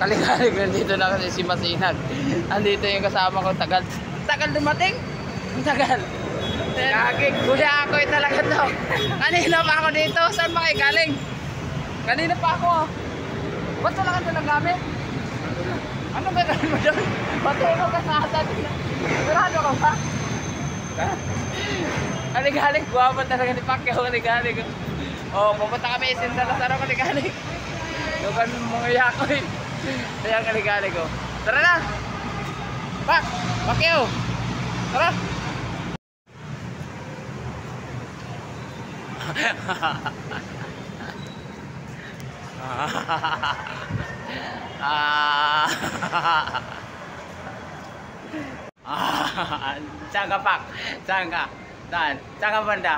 Kaligalig, nandito na kasi si Masinag. Andito yung kasama ko, tagal. Tagal dumating? Ang tagal. Gagig, kuya ako talaga to. Kanina pa ako dito, saan ba kayo galing? Kanina pa ako. Ba't wala ka doon gamit? Ano ba gawin mo doon? Patay mo ka sa atin. Marado ka ba? Kaligalig, guwapan talaga ni Pacquiao, kaligalig. Oh, pupunta kami isinda na sarap kaligalig. Doon mga yako eh. Kaya kaligalig ko. Tara na! Pacquiao! Tara! Saan ka, Pak? Saan ka? Saan? Saan ka banda?